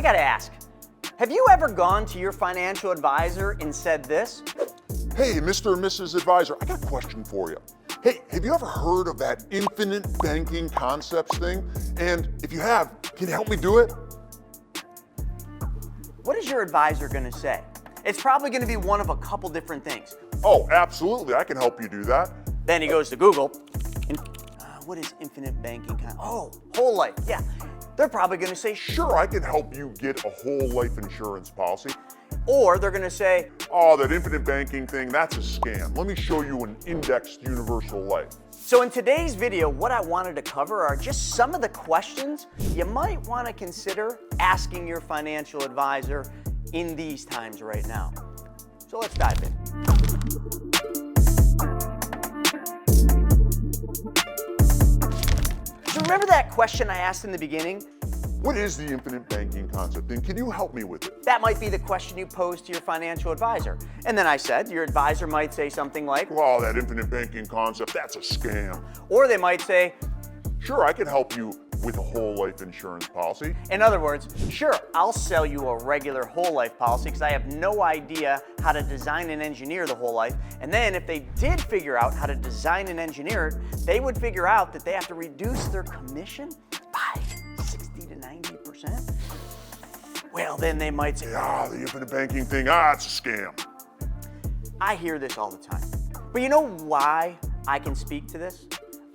I gotta ask, have you ever gone to your financial advisor and said this? Hey, Mr. and Mrs. Advisor, I got a question for you. Hey, have you ever heard of that infinite banking concepts thing? And if you have, can you help me do it? What is your advisor gonna say? It's probably gonna be one of a couple different things. Oh, absolutely, I can help you do that. Then he goes to Google, and what is infinite banking Oh, whole life, yeah. They're probably gonna say, Sure, I can help you get a whole life insurance policy. or they're gonna say, Oh, that infinite banking thing, that's a scam. Let me show you an indexed universal life. So in today's video, what I wanted to cover are just some of the questions you might want to consider asking your financial advisor in these times right now. So let's dive in. So remember that question I asked in the beginning? What is the infinite banking concept, and can you help me with it? That might be the question you pose to your financial advisor. And then I said, your advisor might say something like, Oh, that infinite banking concept, that's a scam. or they might say, Sure, I can help you with a whole life insurance policy. in other words, sure, I'll sell you a regular whole life policy because I have no idea how to design and engineer the whole life. And then if they did figure out how to design and engineer it, they would figure out that they have to reduce their commission by 60 to 90%. Well, then they might say, The infinite banking thing, it's a scam. I hear this all the time. But you know why I can speak to this?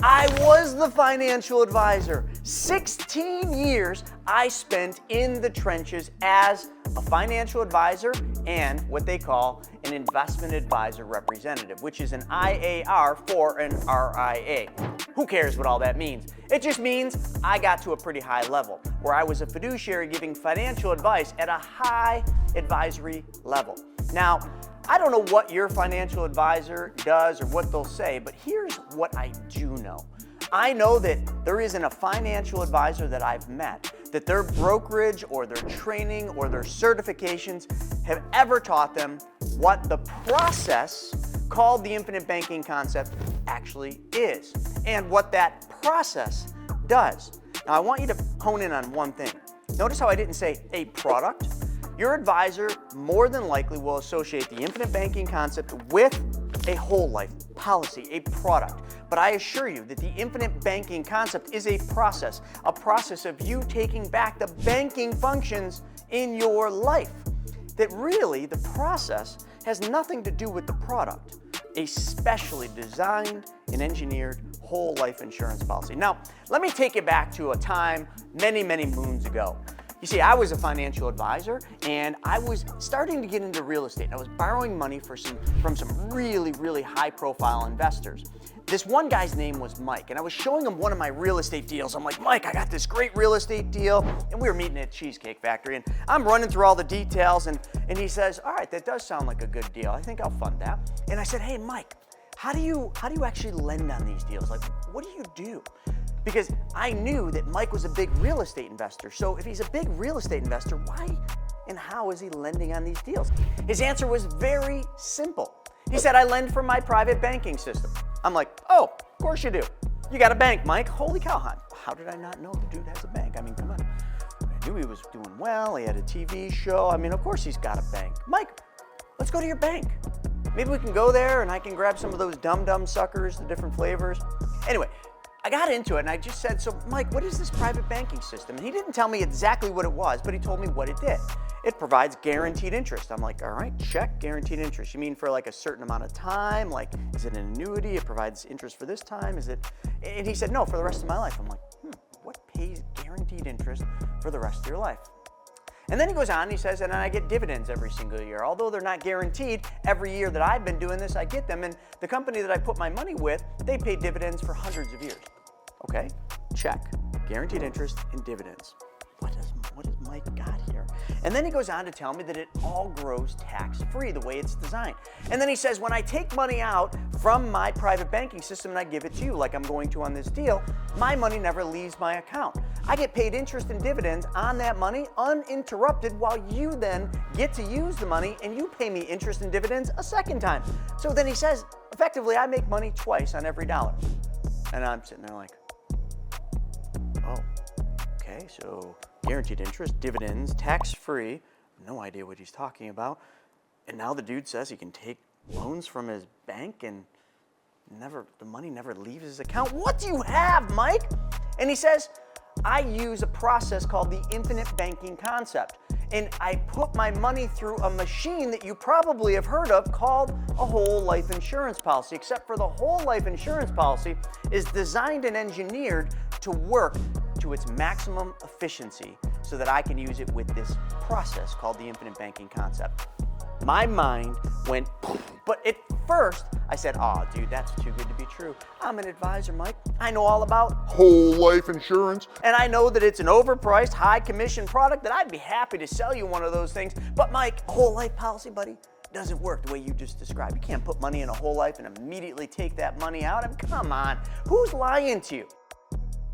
I was the financial advisor. 16 years I spent in the trenches as a financial advisor and what they call an investment advisor representative, which is an IAR for an RIA. Who cares what all that means? It just means I got to a pretty high level where I was a fiduciary giving financial advice at a high advisory level. Now, I don't know what your financial advisor does or what they'll say, but here's what I do know. I know that there isn't a financial advisor that I've met that their brokerage or their training or their certifications have ever taught them what the process called the infinite banking concept actually is and what that process does. Now, I want you to hone in on one thing. Notice how I didn't say a product. Your advisor more than likely will associate the infinite banking concept with a whole life policy, a product. But I assure you that the infinite banking concept is a process of you taking back the banking functions in your life. That really, the process has nothing to do with the product. A specially designed and engineered whole life insurance policy. Now, let me take you back to a time many, many moons ago. You see, I was a financial advisor and I was starting to get into real estate. I was borrowing money from some really, really high profile investors. This one guy's name was Mike, and I was showing him one of my real estate deals. I'm like, Mike, I got this great real estate deal. And we were meeting at Cheesecake Factory, and I'm running through all the details, and he says, all right, that does sound like a good deal. I think I'll fund that. And I said, hey, Mike, how do you actually lend on these deals? Like, what do you do? Because I knew that Mike was a big real estate investor. So if he's a big real estate investor, why and how is he lending on these deals? His answer was very simple. He said, I lend from my private banking system. I'm like, oh, of course you do. You got a bank, Mike. Holy cow, how did I not know the dude has a bank? I mean, come on. I knew he was doing well. He had a TV show. I mean, of course he's got a bank. Mike, let's go to your bank. Maybe we can go there and I can grab some of those dum-dum suckers, the different flavors. Anyway, I got into it and I just said, so Mike, what is this private banking system? And he didn't tell me exactly what it was, but he told me what it did. It provides guaranteed interest. I'm like, all right, check, guaranteed interest. You mean for like a certain amount of time? Like, is it an annuity? It provides interest for this time? Is it? And he said, no, for the rest of my life. I'm like, what pays guaranteed interest for the rest of your life? And then he goes on and he says, and I get dividends every single year. Although they're not guaranteed, every year that I've been doing this, I get them. And the company that I put my money with, they pay dividends for hundreds of years. Okay, check, guaranteed interest and dividends. What has Mike got here? And then he goes on to tell me that it all grows tax-free the way it's designed. And then he says, when I take money out from my private banking system and I give it to you, like I'm going to on this deal, my money never leaves my account. I get paid interest and dividends on that money uninterrupted while you then get to use the money and you pay me interest and dividends a second time. So then he says, effectively, I make money twice on every dollar. And I'm sitting there like, oh, Okay, so guaranteed interest, dividends, tax-free. No idea what he's talking about. And now the dude says he can take loans from his bank and the money never leaves his account. What do you have, Mike? And he says, I use a process called the infinite banking concept. And I put my money through a machine that you probably have heard of called a whole life insurance policy, except for the whole life insurance policy is designed and engineered to work to its maximum efficiency so that I can use it with this process called the infinite banking concept. My mind went, but at first I said, oh, dude, that's too good to be true. I'm an advisor, Mike. I know all about Whole life insurance. and I know that it's an overpriced, high commission product that I'd be happy to sell you one of those things. But Mike, whole life policy, buddy, doesn't work the way you just described. You can't put money in a whole life and immediately take that money out. I mean, come on, who's lying to you?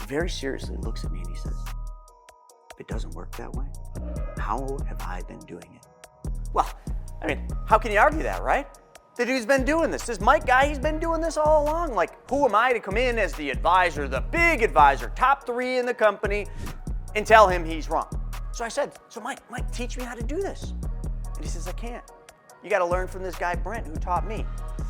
He very seriously looks at me and he says, if it doesn't work that way, how have I been doing it? Well, I mean, how can you argue that, right? The dude's been doing this. This Mike guy, he's been doing this all along. Like, who am I to come in as the advisor, the big advisor, top 3 in the company, and tell him he's wrong? So I said, so Mike, teach me how to do this. And he says, I can't. You got to learn from this guy, Brent, who taught me.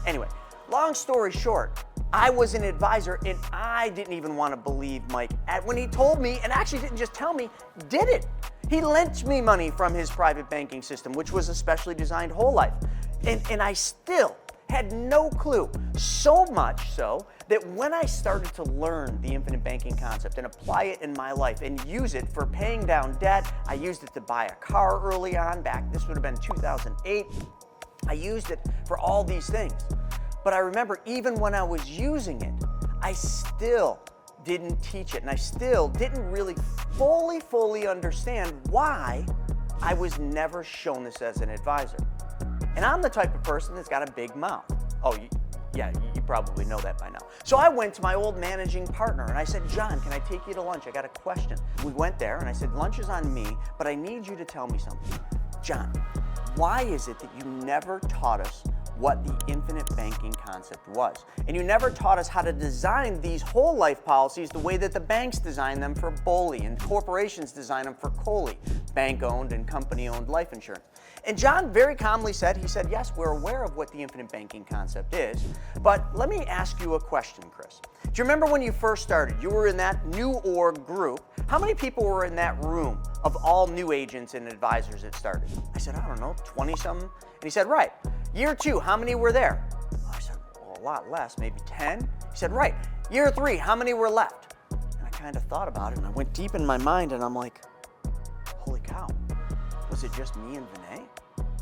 Anyway, long story short, I was an advisor and I didn't even want to believe Mike when he told me, and actually didn't just tell me, did it. He lent me money from his private banking system, which was a specially designed whole life. And I still had no clue. So much so that when I started to learn the infinite banking concept and apply it in my life and use it for paying down debt, I used it to buy a car early on, this would have been 2008. I used it for all these things. But I remember even when I was using it, I still didn't teach it, and I still didn't really fully understand why I was never shown this as an advisor. And I'm the type of person that's got a big mouth. Oh, yeah, you probably know that by now. So I went to my old managing partner and I said, John, can I take you to lunch? I got a question. We went there and I said, lunch is on me, but I need you to tell me something. John, why is it that you never taught us what the infinite banking concept was? And you never taught us how to design these whole life policies the way that the banks design them for BOLI and corporations design them for COLI, bank-owned and company-owned life insurance. And John very calmly said, yes, we're aware of what the infinite banking concept is, but let me ask you a question, Chris. Do you remember when you first started, you were in that new org group, how many people were in that room of all new agents and advisors that started? I said, I don't know, 20-something? And he said, right. Year 2, how many were there? I said, well, a lot less, maybe 10. He said, right. Year 3, how many were left? And I kind of thought about it and I went deep in my mind and I'm like, holy cow, was it just me and Vinay?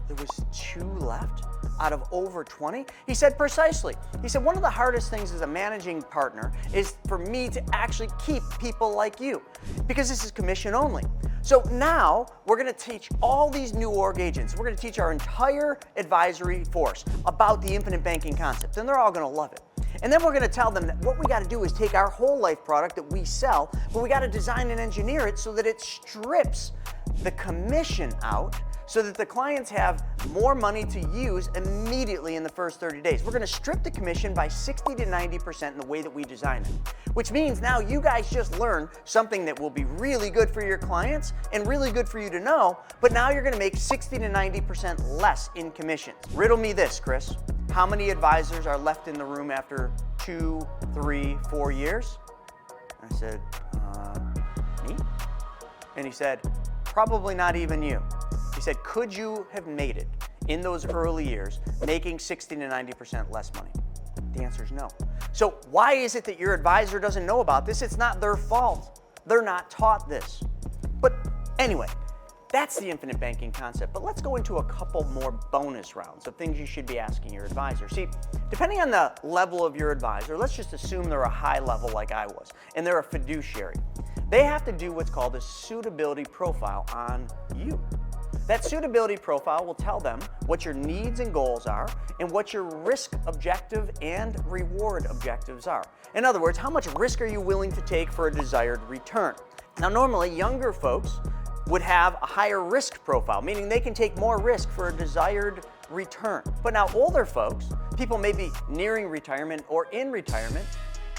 There was 2 left out of over 20? He said, precisely. He said, one of the hardest things as a managing partner is for me to actually keep people like you because this is commission only. So now we're going to teach all these new org agents, we're going to teach our entire advisory force about the infinite banking concept, and they're all going to love it. And then we're going to tell them that what we got to do is take our whole life product that we sell, but we got to design and engineer it so that it strips the commission out so that the clients have more money to use immediately in the first 30 days. We're going to strip the commission by 60 to 90% in the way that we design it, which means now you guys just learn something that will be really good for your clients and really good for you to know, but now you're going to make 60 to 90% less in commissions. Riddle me this, Chris. How many advisors are left in the room after 2, 3, 4 years? I said, me? And he said, probably not even you. He said, could you have made it in those early years, making 60 to 90% less money? The answer is no. So why is it that your advisor doesn't know about this? It's not their fault. They're not taught this. But anyway, that's the infinite banking concept. But let's go into a couple more bonus rounds of things you should be asking your advisor. See, depending on the level of your advisor, let's just assume they're a high level like I was, and they're a fiduciary. They have to do what's called a suitability profile on you. That suitability profile will tell them what your needs and goals are and what your risk objective and reward objectives are. In other words, how much risk are you willing to take for a desired return? Now, normally, younger folks would have a higher risk profile, meaning they can take more risk for a desired return. But now older folks, people maybe nearing retirement or in retirement,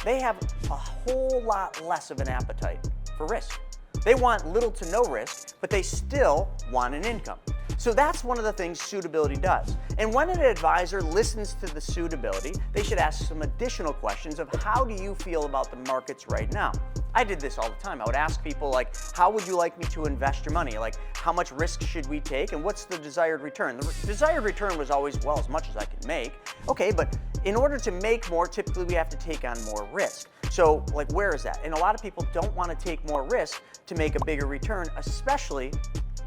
they have a whole lot less of an appetite for risk. They want little to no risk, but they still want an income. So that's one of the things suitability does. And when an advisor listens to the suitability, they should ask some additional questions of how do you feel about the markets right now? I did this all the time. I would ask people like, how would you like me to invest your money? Like, how much risk should we take and what's the desired return? The desired return was always, well, as much as I can make. Okay, but in order to make more, typically we have to take on more risk. So like, where is that? And a lot of people don't want to take more risk to make a bigger return, especially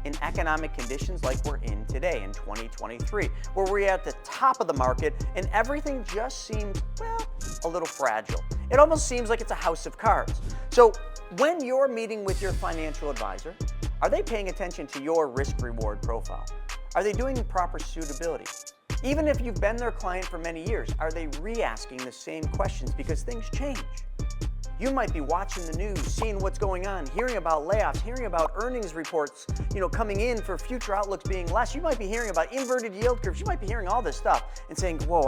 in economic conditions like we're in today in 2023, where we're at the top of the market and everything just seems, well, a little fragile. It almost seems like it's a house of cards. So when you're meeting with your financial advisor, are they paying attention to your risk-reward profile? Are they doing proper suitability? Even if you've been their client for many years, are they re-asking the same questions because things change? You might be watching the news, seeing what's going on, hearing about layoffs, hearing about earnings reports, coming in for future outlooks being less. You might be hearing about inverted yield curves. You might be hearing all this stuff and saying, whoa,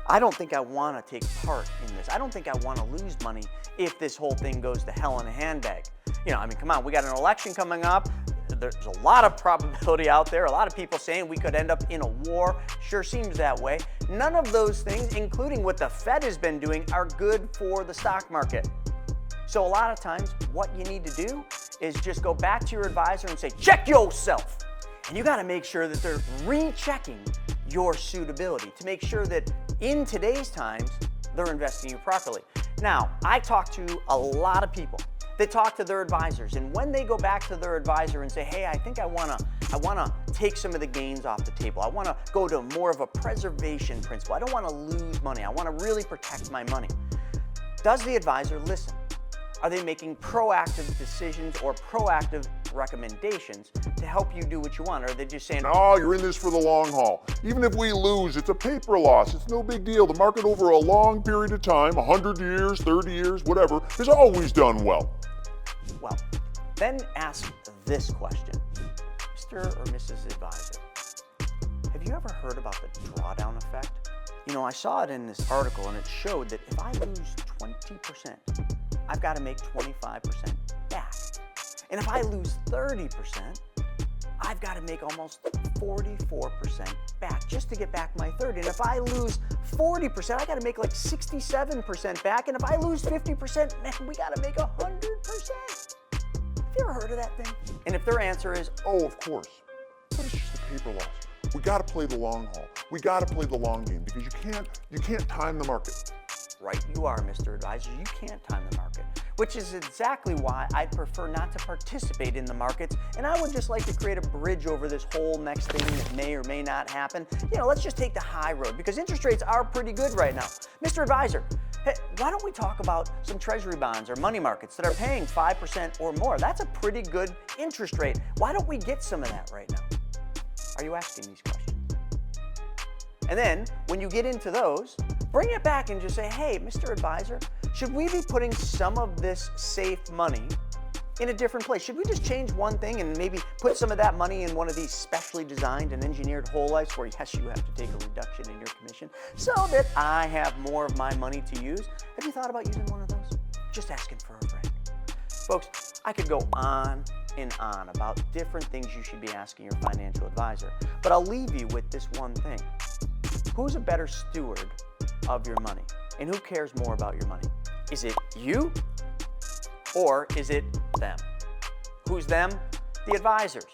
I don't think I want to take part in this. I don't think I want to lose money if this whole thing goes to hell in a handbag. Come on, we got an election coming up. There's a lot of probability out there. A lot of people saying we could end up in a war. Sure seems that way. None of those things, including what the Fed has been doing, are good for the stock market. So a lot of times, what you need to do is just go back to your advisor and say, check yourself. And you got to make sure that they're rechecking your suitability to make sure that in today's times, they're investing you properly. Now, I talk to a lot of people that talk to their advisors, and when they go back to their advisor and say, hey, I think I wanna take some of the gains off the table. I wanna go to more of a preservation principle. I don't wanna lose money. I wanna really protect my money. Does the advisor listen? Are they making proactive decisions or proactive recommendations to help you do what you want? Or are they just saying, oh, you're in this for the long haul. Even if we lose, it's a paper loss. It's no big deal. The market over a long period of time, 100 years, 30 years, whatever, has always done well. Well, then ask this question. Mr. or Mrs. Advisor, have you ever heard about the drawdown effect? I saw it in this article and it showed that if I lose 20%, I've got to make 25% back. And if I lose 30%, I've got to make almost 44% back just to get back my 30. And if I lose 40%, I got to make like 67% back. And if I lose 50%, man, we got to make 100%. Have you ever heard of that thing? And if their answer is, oh, of course, but it's just a paper loss. We got to play the long haul. We got to play the long game because you can't time the market. Right, you are, Mr. Advisor. You can't time the market, which is exactly why I'd prefer not to participate in the markets, and I would just like to create a bridge over this whole next thing that may or may not happen. Let's just take the high road because interest rates are pretty good right now. Mr. Advisor, hey, why don't we talk about some treasury bonds or money markets that are paying 5% or more? That's a pretty good interest rate. Why don't we get some of that right now? Are you asking these questions? And then, when you get into those, bring it back and just say, hey, Mr. Advisor, should we be putting some of this safe money in a different place? Should we just change one thing and maybe put some of that money in one of these specially designed and engineered whole lives where, yes, you have to take a reduction in your commission so that I have more of my money to use? Have you thought about using one of those? Just asking for a friend. Folks, I could go on and on about different things you should be asking your financial advisor, but I'll leave you with this one thing. Who's a better steward of your money? And who cares more about your money? Is it you or is it them? Who's them? The advisors.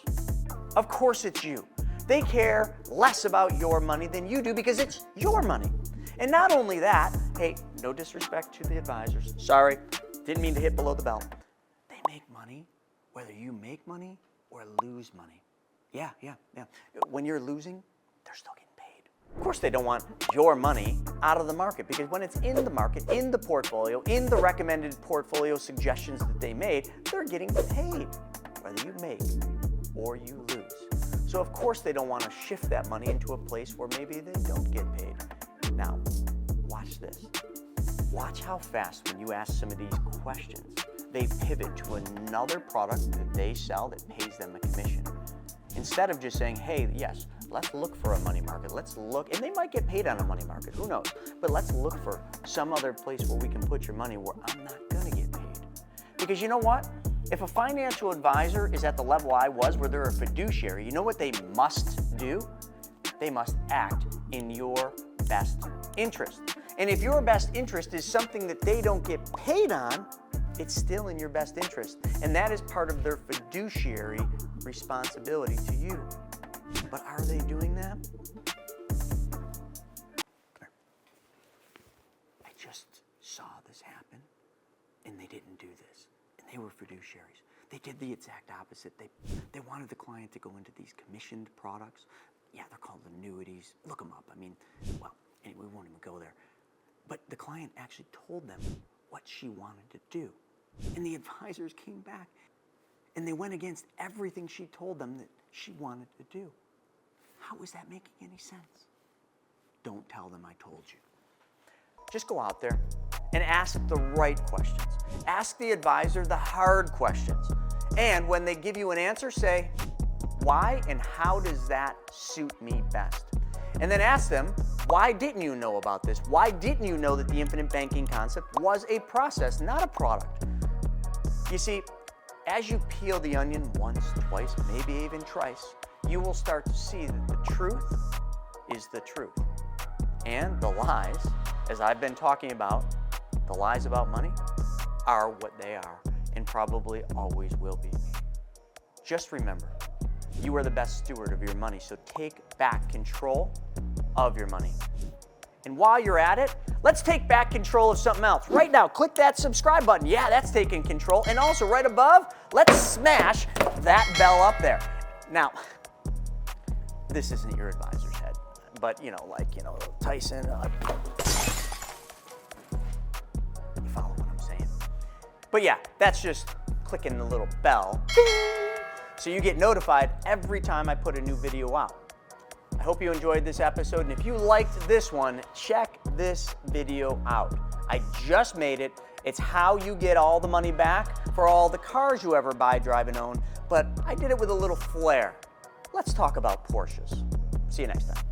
Of course it's you. They care less about your money than you do because it's your money. And not only that, hey, no disrespect to the advisors. Sorry, didn't mean to hit below the belt. They make money whether you make money or lose money. Yeah. When you're losing, they're still getting paid. Of course, they don't want your money out of the market because when it's in the market, in the portfolio, in the recommended portfolio suggestions that they made, they're getting paid, whether you make or you lose. So of course, they don't want to shift that money into a place where maybe they don't get paid. Now, watch this. Watch how fast when you ask some of these questions, they pivot to another product that they sell that pays them a commission. Instead of just saying, hey, yes, let's look for a money market. Let's look, and they might get paid on a money market, who knows? But let's look for some other place where we can put your money where I'm not gonna get paid. Because you know what? If a financial advisor is at the level I was, where they're a fiduciary, you know what they must do? They must act in your best interest. And if your best interest is something that they don't get paid on, it's still in your best interest. And that is part of their fiduciary responsibility to you. But are they doing that? I just saw this happen, and they didn't do this. And they were fiduciaries. They did the exact opposite. They wanted the client to go into these commissioned products. Yeah, they're called annuities. Look them up. I mean, well, anyway, we won't even go there. But the client actually told them what she wanted to do. And the advisors came back, and they went against everything she told them that she wanted to do. How is that making any sense? Don't tell them I told you. Just go out there and ask the right questions. Ask the advisor the hard questions. And when they give you an answer, say, why and how does that suit me best? And then ask them, why didn't you know about this? Why didn't you know that the infinite banking concept was a process, not a product? You see, as you peel the onion once, twice, maybe even thrice, you will start to see that the truth is the truth. And the lies, as I've been talking about, the lies about money are what they are and probably always will be. Just remember, you are the best steward of your money, so take back control of your money. And while you're at it, let's take back control of something else. Right now, click that subscribe button. Yeah, that's taking control. And also right above, let's smash that bell up there. Now, this isn't your advisor's head, but Tyson, you follow what I'm saying? But yeah, that's just clicking the little bell. So you get notified every time I put a new video out. I hope you enjoyed this episode, and if you liked this one, check this video out. I just made it. It's how you get all the money back for all the cars you ever buy, drive, and own, but I did it with a little flair. Let's talk about Porsches. See you next time.